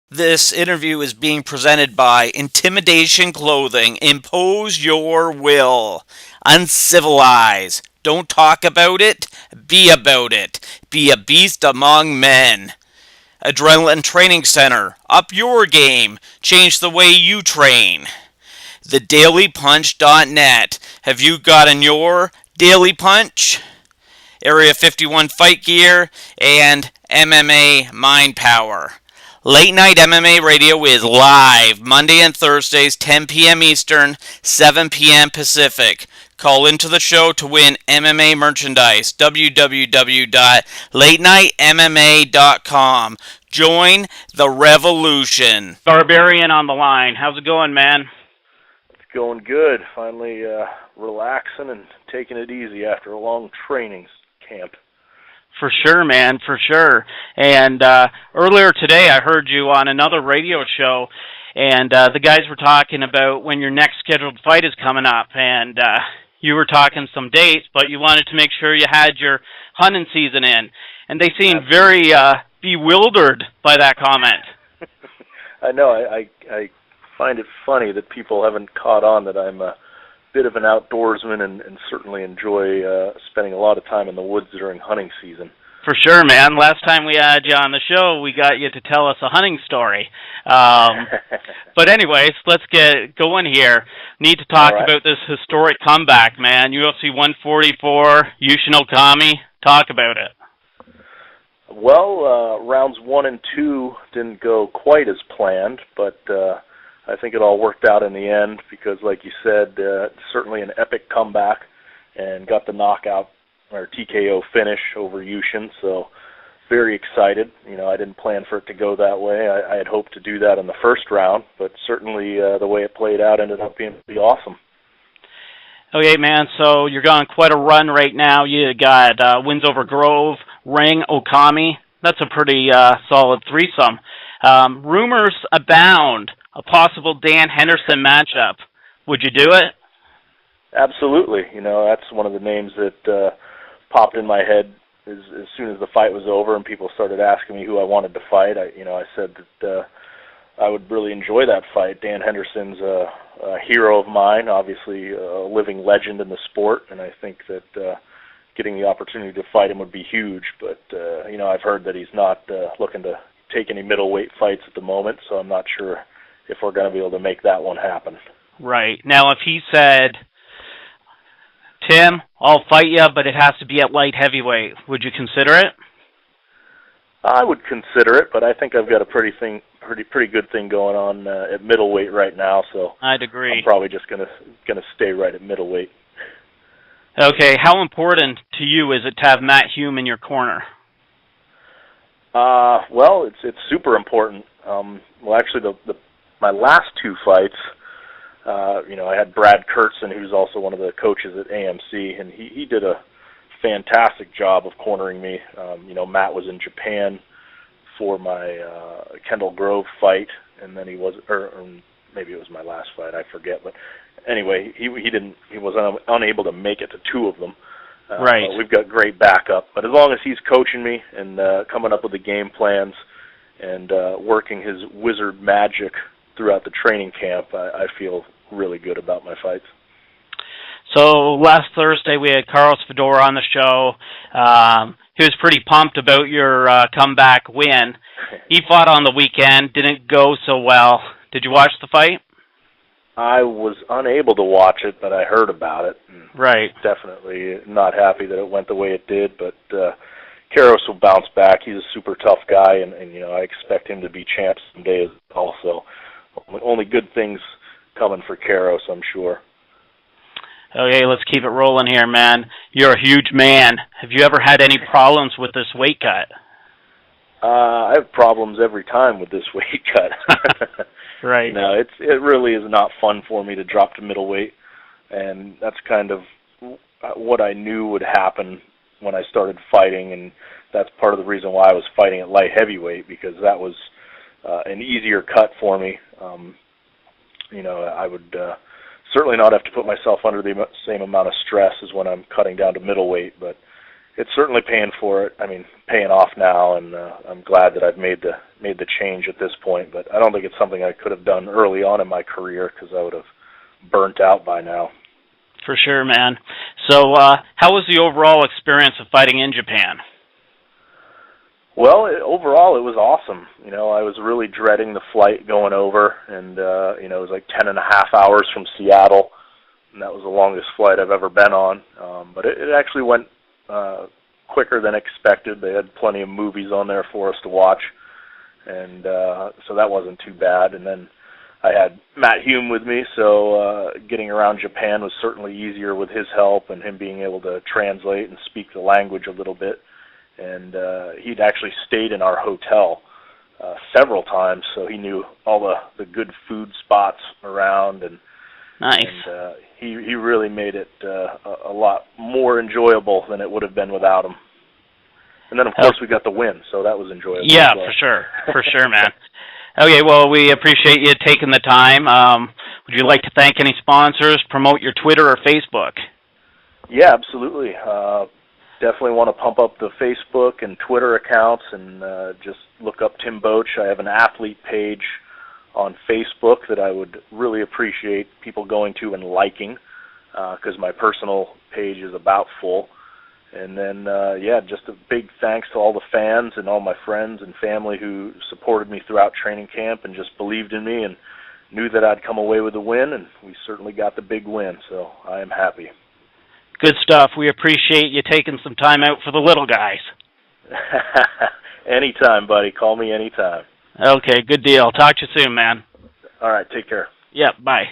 This interview is being presented by Intimidation Clothing. Impose your will. Uncivilize. Don't talk about it. Be about it. Be a beast among men. Adrenaline Training Center. Up your game. Change the way you train. TheDailyPunch.net. Have you gotten your Daily Punch? Area 51 Fight Gear and MMA Mind Power. Late Night MMA Radio is live Monday and Thursdays, 10 p.m. Eastern, 7 p.m. Pacific. Call into the show to win MMA merchandise. www.latenightmma.com. Join the revolution. Barbarian on the line. How's it going, man? It's going good. Finally relaxing and taking it easy after a long training camp. For sure, man, for sure. And earlier today I heard you on another radio show, and the guys were talking about when your next scheduled fight is coming up, and you were talking some dates, but you wanted to make sure you had your hunting season in. And they seemed very bewildered by that comment. I know. I find it funny that people haven't caught on that I'm a bit of an outdoorsman and certainly enjoy spending a lot of time in the woods during hunting season. For sure, man. Last time we had you on the show, we got you to tell us a hunting story. But anyways, let's get going here. Need to talk about this historic comeback, man. UFC 144, Yushin Okami. Talk about it. Well, rounds 1 and 2 didn't go quite as planned, but I think it all worked out in the end because, like you said, certainly an epic comeback and got the knockout or TKO finish over Yushin, so very excited. You know, I didn't plan for it to go that way. I had hoped to do that in the first round, but certainly the way it played out ended up being pretty awesome. Okay, man, so you're on quite a run right now. You got wins over Grove, Ring, Okami. That's a pretty solid threesome. Rumors abound. A possible Dan Henderson matchup. Would you do it? Absolutely. You know, that's one of the names that popped in my head as soon as the fight was over and people started asking me who I wanted to fight. I said that I would really enjoy that fight. Dan Henderson's a hero of mine, obviously a living legend in the sport, and I think that getting the opportunity to fight him would be huge. But, I've heard that he's not looking to take any middleweight fights at the moment, so I'm not sure if we're going to be able to make that one happen. Right. Now, if he said, Tim, I'll fight you, but it has to be at light heavyweight, would you consider it? I would consider it, but I think I've got a pretty good thing going on at middleweight right now, so I'd agree. I'm probably just going to stay right at middleweight. Okay. How important to you is it to have Matt Hume in your corner? Well, it's super important. Actually, my last two fights, I had Brad Kurtzen, who's also one of the coaches at AMC, and he did a fantastic job of cornering me. Matt was in Japan for my Kendall Grove fight, and then he was, or maybe it was my last fight, I forget. But anyway, he was unable to make it to two of them. Right. We've got great backup, but as long as he's coaching me and coming up with the game plans and working his wizard magic throughout the training camp, I feel really good about my fights. So last Thursday we had Carlos Fedor on the show. He was pretty pumped about your comeback win. He fought on the weekend, didn't go so well. Did you watch the fight? I was unable to watch it, but I heard about it. Right. Definitely not happy that it went the way it did, but Karros will bounce back. He's a super tough guy, and I expect him to be champ someday also. Only good things coming for Karros, I'm sure. Okay, let's keep it rolling here, man. You're a huge man. Have you ever had any problems with this weight cut? I have problems every time with this weight cut. Right. No, it really is not fun for me to drop to middleweight, and that's kind of what I knew would happen when I started fighting, and that's part of the reason why I was fighting at light heavyweight, because that was an easier cut for me. I would certainly not have to put myself under the same amount of stress as when I'm cutting down to middleweight, but it's certainly paying off now, and I'm glad that I've made the change at this point. But I don't think it's something I could have done early on in my career, because I would have burnt out by now. For sure, man. So, how was the overall experience of fighting in Japan? Well, overall, it was awesome. I was really dreading the flight going over, and it was like 10 and a half hours from Seattle, and that was the longest flight I've ever been on. But it actually went quicker than expected. They had plenty of movies on there for us to watch, and so that wasn't too bad. And then I had Matt Hume with me, so getting around Japan was certainly easier with his help and him being able to translate and speak the language a little bit. And he'd actually stayed in our hotel several times, so he knew all the good food spots around. And nice. And he really made it a lot more enjoyable than it would have been without him. And then, of course, we got the win, so that was enjoyable. Yeah, as well. for sure, man. Okay, well, we appreciate you taking the time. Would you like to thank any sponsors, promote your Twitter or Facebook? Yeah, absolutely. Definitely want to pump up the Facebook and Twitter accounts, and just look up Tim Boetsch. I have an athlete page on Facebook that I would really appreciate people going to and liking, because my personal page is about full. And then, just a big thanks to all the fans and all my friends and family who supported me throughout training camp and just believed in me and knew that I'd come away with a win, and we certainly got the big win, so I am happy. Good stuff. We appreciate you taking some time out for the little guys. Anytime, buddy. Call me anytime. Okay, good deal. Talk to you soon, man. All right, take care. Yep, bye.